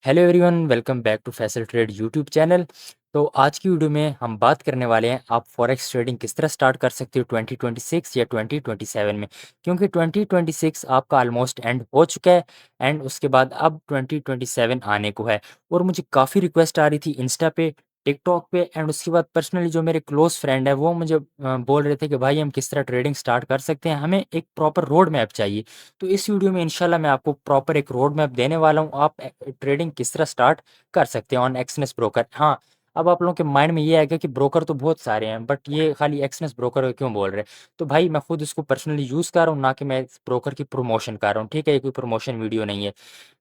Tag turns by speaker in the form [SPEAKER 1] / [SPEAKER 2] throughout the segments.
[SPEAKER 1] Hello everyone, welcome back to Faisal trade YouTube channel. तो आज की वीडियो में हम बात करने वाले हैं आप फॉरेक्स ट्रेडिंग किस तरह स्टार्ट कर सकते हो 2026 या 2027 में। क्योंकि 2026 आपका ऑलमोस्ट एंड हो चुका है एंड उसके बाद अब 2027 आने को है। और मुझे काफ़ी रिक्वेस्ट आ रही थी इंस्टा पे, टिकटॉक पे एंड उसके बाद पर्सनली जो मेरे क्लोज फ्रेंड है वो मुझे बोल रहे थे कि भाई हम किस तरह ट्रेडिंग स्टार्ट कर सकते हैं, हमें एक प्रॉपर रोड मैप चाहिए। तो इस वीडियो में इंशाल्लाह मैं आपको प्रॉपर एक रोड मैप देने वाला हूँ, आप ट्रेडिंग किस तरह स्टार्ट कर सकते हैं ऑन एक्सनेस ब्रोकर। हाँ, अब आप लोगों के माइंड में ये आएगा कि ब्रोकर तो बहुत सारे हैं बट ये खाली एक्सनेस ब्रोकर क्यों बोल रहे हैं। तो भाई मैं खुद इसको पर्सनली यूज़ कर रहा हूँ, ना कि मैं इस ब्रोकर की प्रमोशन कर रहा हूँ। ठीक है, ये कोई प्रमोशन वीडियो नहीं है।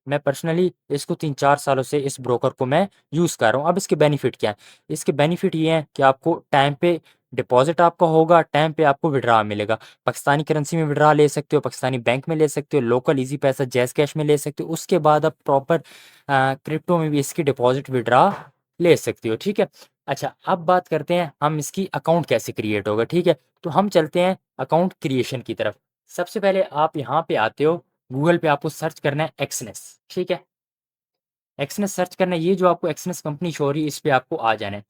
[SPEAKER 1] मैं पर्सनली इसको 3-4 सालों से इस ब्रोकर को मैं यूज़ कर रहा हूँ। अब इसके बेनिफिट क्या है? इसके बेनिफिट ये हैं कि आपको टाइम पे डिपॉज़िट आपका होगा, टाइम पे आपको विड्रॉ मिलेगा। पाकिस्तानी करेंसी में विड्रॉ ले सकते हो, पाकिस्तानी बैंक में ले सकते हो, लोकल ईज़ी पैसा जैज़ कैश में ले सकते हो। उसके बाद आप प्रॉपर क्रिप्टो में भी इसकी डिपॉज़िट विड्रॉ ले सकते हो। ठीक है? अच्छा, अब बात करते हैं हम इसकी अकाउंट कैसे क्रिएट होगा। ठीक है? तो हम चलते हैं अकाउंट क्रिएशन की तरफ। सबसे पहले आप यहाँ पे आते हो, गूगल पे आपको सर्च करना है एक्सनेस। ठीक है? एक्सनेस सर्च करना है, ये जो आपको एक्सनेस कंपनी शो हो रही है इस पे आपको आ जाना है।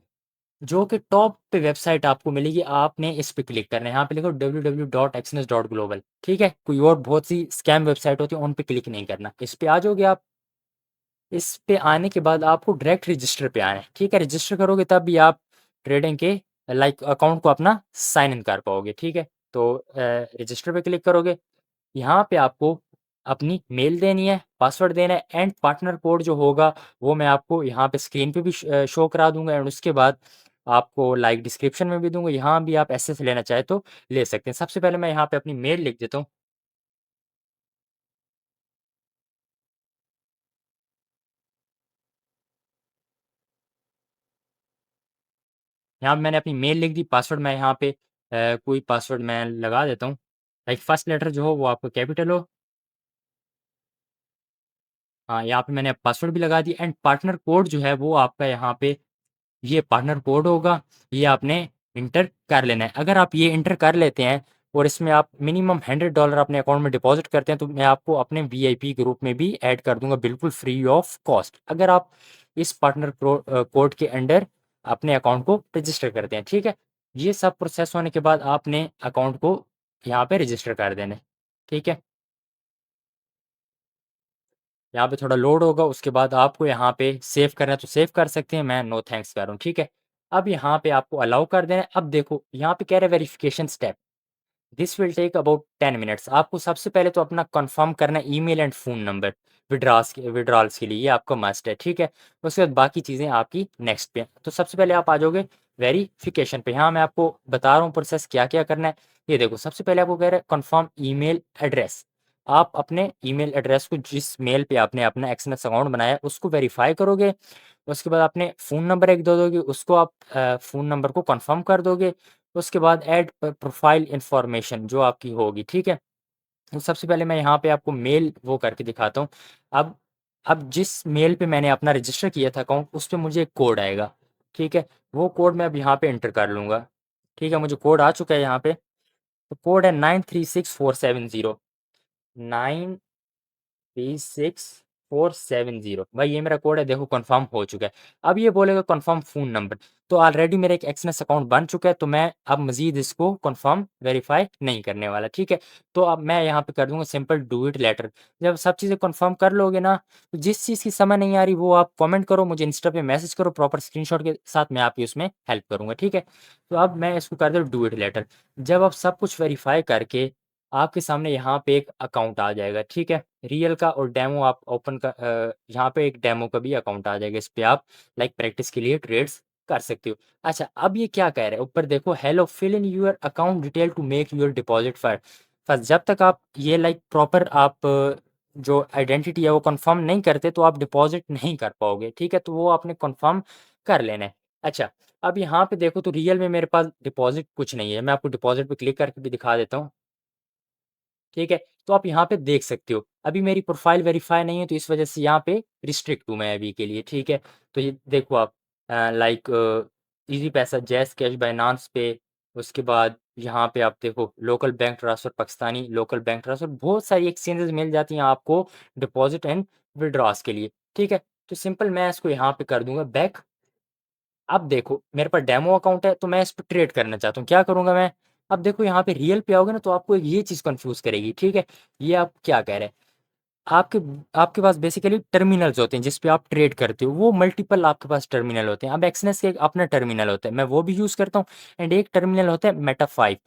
[SPEAKER 1] जो कि टॉप पे वेबसाइट आपको मिलेगी, आपने इस पे क्लिक करना है। यहाँ पे लिखो www.exnes.global। ठीक है? कोई और बहुत सी स्कैम वेबसाइट होती है उन पे क्लिक नहीं करना। इस पे आ जाओगे आप। इस पे आने के बाद आपको डायरेक्ट रजिस्टर पे आना है। ठीक है? रजिस्टर करोगे तब भी आप ट्रेडिंग के लाइक अकाउंट को अपना साइन इन कर पाओगे। ठीक है? तो रजिस्टर पे क्लिक करोगे। यहाँ पे आपको अपनी मेल देनी है, पासवर्ड देना है एंड पार्टनर कोड जो होगा वो मैं आपको यहाँ पे स्क्रीन पे भी शो करा दूंगा एंड उसके बाद आपको लाइक डिस्क्रिप्शन में भी दूंगा। यहाँ भी आप ऐसे से लेना चाहे तो ले सकते हैं। सबसे पहले मैं यहाँ पे अपनी मेल लिख देता हूँ। यहाँ पे मैंने अपनी मेल लिख दी, पासवर्ड मैं यहाँ पे कोई पासवर्ड मैं लगा देता हूँ। लाइक फर्स्ट लेटर जो हो वो आपका कैपिटल हो। हाँ, यहाँ पे मैंने पासवर्ड भी लगा दी एंड पार्टनर कोड जो है वो आपका यहाँ पे ये पार्टनर कोड होगा, ये आपने इंटर कर लेना है। अगर आप ये इंटर कर लेते हैं और इसमें आप मिनिमम $100 अपने अकाउंट में डिपॉजिट करते हैं तो मैं आपको अपने वीआईपी ग्रुप में भी ऐड कर दूंगा बिल्कुल फ्री ऑफ कॉस्ट, अगर आप इस पार्टनर कोड के अंडर अपने अकाउंट को रजिस्टर करते हैं। ठीक है? ये सब प्रोसेस होने के बाद आपने अकाउंट को यहाँ पे रजिस्टर कर देना है। ठीक है? यहाँ पे थोड़ा लोड होगा, उसके बाद आपको यहाँ पे सेव करना है तो सेव कर सकते हैं, मैं नो थैंक्स कर रहा हूँ। ठीक है? अब यहाँ पे आपको अलाउ कर देना है। अब देखो यहाँ पे कह रहा है verification step, this will take about 10 minutes. आपको सबसे पहले तो अपना कंफर्म करना है email and phone number withdrawals के लिए, ये आपका मस्ट है। ठीक है? उसके बाद बाकी चीज़ें आपकी नेक्स्ट पे। तो सबसे पहले आप आ जाओगे वेरिफिकेशन पे। यहाँ मैं आपको बता रहा हूँ प्रोसेस क्या क्या करना है। ये देखो, सबसे पहले आपको कह रहा है कंफर्म ईमेल एड्रेस। आप अपने ईमेल एड्रेस को, जिस मेल पे आपने अपना एक्सएमएस अकाउंट बनाया है उसको वेरीफाई करोगे। उसके बाद आपने फ़ोन नंबर एक दे दोगे, उसको आप फ़ोन नंबर को कंफर्म कर दोगे। उसके बाद ऐड प्रोफाइल इन्फॉर्मेशन जो आपकी होगी। ठीक है? तो सबसे पहले मैं यहाँ पे आपको मेल वो करके दिखाता हूँ। अब अब जिस मेल पे मैंने अपना रजिस्टर किया था अकाउंट, उस पे मुझे एक कोड आएगा। ठीक है? वो कोड मैं अब यहाँ पे एंटर कर लूँगा। ठीक है? मुझे कोड आ चुका है यहाँ पे। तो कोड है 936470। 936470 भाई, ये मेरा कोड है, देखो कंफर्म हो चुका है। अब ये बोलेगा कंफर्म फ़ोन नंबर। तो ऑलरेडी मेरा एक एक्सएमएस अकाउंट बन चुका है तो मैं अब मज़ीद इसको कंफर्म वेरीफाई नहीं करने वाला। ठीक है? तो अब मैं यहाँ पे कर दूँगा सिंपल डू इट लेटर। जब सब चीज़ें कंफर्म कर लोगे ना, तो जिस चीज़ की समझ नहीं आ रही वो आप कमेंट करो, मुझे इंस्टा पे मैसेज करो प्रॉपर स्क्रीनशॉट के साथ, मैं आपकी उसमें हेल्प करूँगा। ठीक है? तो अब मैं इसको कर दूँ डू इट लेटर। जब आप सब कुछ वेरीफाई करके आपके सामने यहाँ पे एक अकाउंट आ जाएगा। ठीक है? रियल का और डेमो आप ओपन का यहाँ पे एक डेमो का भी अकाउंट आ जाएगा। इस पे आप लाइक प्रैक्टिस के लिए ट्रेड्स कर सकते हो। अच्छा, अब ये क्या कह रहा है ऊपर देखो, hello fill in your account detail to make your deposit first. जब तक आप ये लाइक प्रॉपर आप जो आइडेंटिटी है वो कंफर्म नहीं करते तो आप डिपॉजिट नहीं कर पाओगे। ठीक है? तो वो आपने कंफर्म कर लेना है। अच्छा, अब यहाँ पे देखो तो रियल में मेरे पास डिपॉजिट कुछ नहीं है। मैं आपको डिपॉजिट पे क्लिक करके भी दिखा देता हूँ। ठीक है? तो आप यहाँ पे देख सकते हो। अभी मेरी प्रोफ़ाइल वेरीफ़ाई नहीं है तो इस वज़ह से यहाँ पे रिस्ट्रिक्ट हूँ मैं अभी के लिए। ठीक है? तो ये देखो आप लाइक ईज़ी पैसा, जैज़ कैश, बायनांस पे, उसके बाद यहाँ पे आप देखो local bank transfer, Pakistani local bank transfer, बहुत सारी एक्सचेंजेज़ मिल जाती हैं आपको डिपॉज़िट एंड विथड्रॉज़ के लिए। ठीक है? तो सिंपल मैं इसको यहाँ पे कर दूंगा बैक। अब देखो मेरे पास डेमो अकाउंट है तो मैं इस पर ट्रेड करना चाहता हूँ, क्या करूंगा मैं। अब देखो यहाँ पे रियल पे आओगे ना तो आपको ये चीज़ कंफ्यूज करेगी, ठीक है। ये आप क्या कह रहे हैं, आपके आपके पास बेसिकली टर्मिनल्स होते हैं जिस पे आप ट्रेड करते हो, वो मल्टीपल आपके पास टर्मिनल होते हैं। अब एक्सनेस के एक अपना टर्मिनल होता है, मैं वो भी यूज़ करता हूँ। एंड एक टर्मिनल होता है मेटा 5।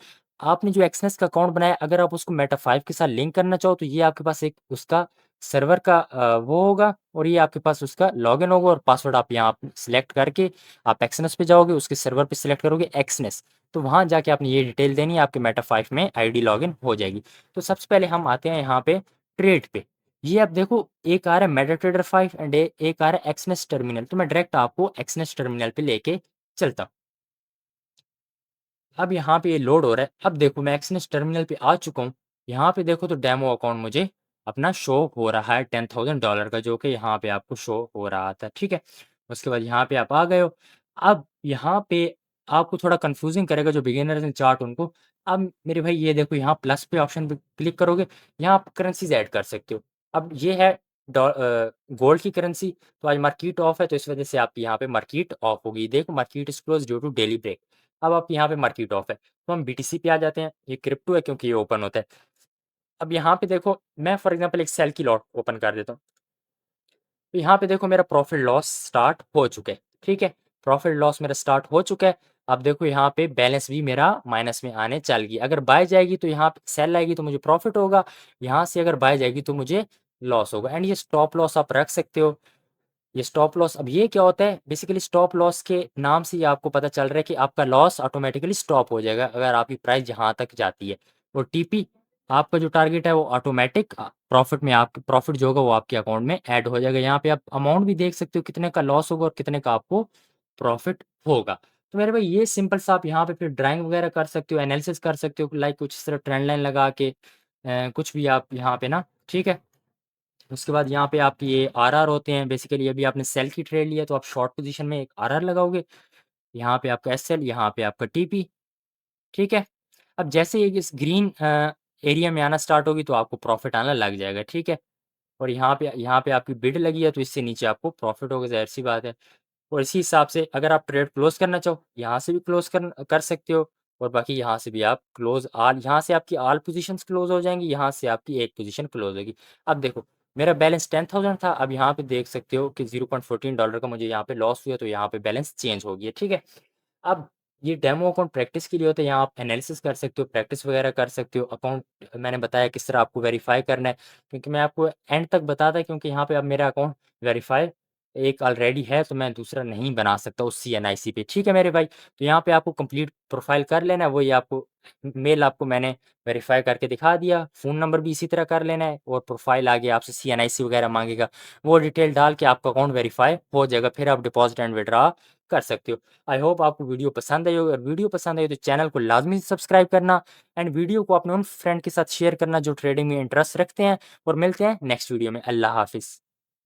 [SPEAKER 1] आपने जो एक्सनेस का अकाउंट बनाया, अगर आप उसको मेटा 5 के साथ लिंक करना चाहो तो ये आपके पास एक उसका सर्वर का वो होगा, और ये आपके पास उसका लॉगिन होगा और पासवर्ड आप यहाँ सिलेक्ट करके आप एक्सनेस पे जाओगे, उसके सर्वर पे सिलेक्ट करोगे एक्सनेस, तो वहाँ जाके आपने ये डिटेल देनी है, आपके मेटा 5 में आईडी लॉगिन हो जाएगी। तो सबसे पहले हम आते हैं यहाँ पे ट्रेड पे। ये आप देखो एक आ रहा है मेटाट्रेडर 5 एंड एक आ रहा है एक्सनेस टर्मिनल, तो मैं डायरेक्ट आपको एक्सनेस टर्मिनल पे लेके चलता हूँ। अब यहाँ पे ये लोड हो रहा है। अब देखो मैं एक्सनेस टर्मिनल पे आ चुका हूँ। यहाँ पे देखो तो डेमो अकाउंट मुझे अपना शो हो रहा है $10,000 का, जो कि यहाँ पे आपको शो हो रहा था, ठीक है। उसके बाद यहाँ पे आप आ गए हो। अब यहाँ पे आपको थोड़ा कंफ्यूजिंग करेगा जो बिगिनर्स हैं चार्ट उनको। अब मेरे भाई ये देखो यहाँ प्लस पे ऑप्शन पे क्लिक करोगे, यहाँ आप करेंसीज ऐड कर सकते हो। अब ये है गोल्ड की करेंसी, तो आज मार्केट ऑफ है तो इस वजह से आपकी यहाँ पे मार्केट ऑफ होगी। देखो market is close due to daily break. अब आप यहाँ पे मार्केट ऑफ है तो हम बीटीसी पे आ जाते हैं। ये क्रिप्टो है क्योंकि ये ओपन होता है। अब यहाँ पे देखो मैं फॉर एग्जांपल एक सेल की लॉट ओपन कर देता हूँ। तो यहाँ पे देखो मेरा प्रॉफिट लॉस स्टार्ट हो चुका है, ठीक है। प्रॉफिट लॉस मेरा स्टार्ट हो चुका है। अब देखो यहाँ पे बैलेंस भी मेरा माइनस में आने चल गई। अगर बाय जाएगी तो यहाँ पे सेल आएगी तो मुझे प्रॉफिट होगा, यहाँ से अगर बाय जाएगी तो मुझे लॉस होगा। एंड ये स्टॉप लॉस आप रख सकते हो। ये स्टॉप लॉस, अब ये क्या होता है, बेसिकली स्टॉप लॉस के नाम से ही आपको पता चल रहा है कि आपका लॉस ऑटोमेटिकली स्टॉप हो जाएगा अगर आपकी प्राइस जहां तक जाती है। और टीपी आपका जो टारगेट है वो ऑटोमेटिक प्रॉफिट में, आप प्रॉफिट जो होगा वो आपके अकाउंट में ऐड हो जाएगा। यहाँ पे आप अमाउंट भी देख सकते हो कितने का लॉस होगा और कितने का आपको प्रॉफिट होगा। तो मेरे भाई ये सिंपल सा आप यहाँ पे फिर ड्राइंग वगैरह कर सकते हो, एनालिसिस कर सकते हो, लाइक कुछ इस तरह ट्रेंड लाइन लगा के कुछ भी आप यहाँ पे ना, ठीक है। उसके बाद यहाँ पे आपके ये आरआर होते हैं। बेसिकली अभी आपने सेल की ट्रेड लिया तो आप शॉर्ट पोजीशन में एक आरआर लगाओगे, यहाँ पे आपका एसएल, यहाँ पे आपका टीपी, ठीक है। अब जैसे ही इस ग्रीन एरिया में आना स्टार्ट होगी तो आपको प्रॉफिट आना लग जाएगा, ठीक है। और यहाँ पे आपकी बिड लगी है तो इससे नीचे आपको प्रॉफिट होगा, ज़ाहिर सी बात है। और इसी हिसाब से अगर आप ट्रेड क्लोज करना चाहो यहाँ से भी क्लोज कर सकते हो, और बाकी यहाँ से भी आप क्लोज आल, यहाँ से आपकी आल पोजीशंस क्लोज हो जाएंगी, यहाँ से आपकी एक पोजीशन क्लोज होगी। अब देखो मेरा बैलेंस 10,000 था, अब यहाँ पे देख सकते हो कि $0.14 का मुझे यहाँ पे लॉस हुआ, तो यहाँ पे बैलेंस चेंज हो गया, ठीक है। अब ये डेमो अकाउंट प्रैक्टिस के लिए होता है, यहाँ आप एनालिसिस कर सकते हो, प्रैक्टिस वगैरह कर सकते हो। अकाउंट मैंने बताया किस तरह आपको वेरीफाई करना है, क्योंकि मैं आपको एंड तक बताता है, क्योंकि यहाँ पे अब मेरा अकाउंट वेरीफाई एक ऑलरेडी है तो मैं दूसरा नहीं बना सकता उस CNIC पे, ठीक है मेरे भाई। तो यहाँ पे आपको कंप्लीट प्रोफाइल कर लेना है, वही आपको मेल आपको मैंने वेरीफाई करके दिखा दिया। फ़ोन नंबर भी इसी तरह कर लेना है, और प्रोफाइल आगे आपसे CNIC वगैरह मांगेगा, वो डिटेल डाल के आपका अकाउंट वेरीफाई हो जाएगा, फिर आप डिपॉजिट एंड विड्रॉ कर सकते हो। आई होप आपको वीडियो पसंद आई होगी, और वीडियो पसंद आई तो चैनल को लाजमी सब्सक्राइब करना, एंड वीडियो को अपने उन फ्रेंड के साथ शेयर करना जो ट्रेडिंग में इंटरेस्ट रखते हैं। और मिलते हैं नेक्स्ट वीडियो में। अल्लाह हाफिज़।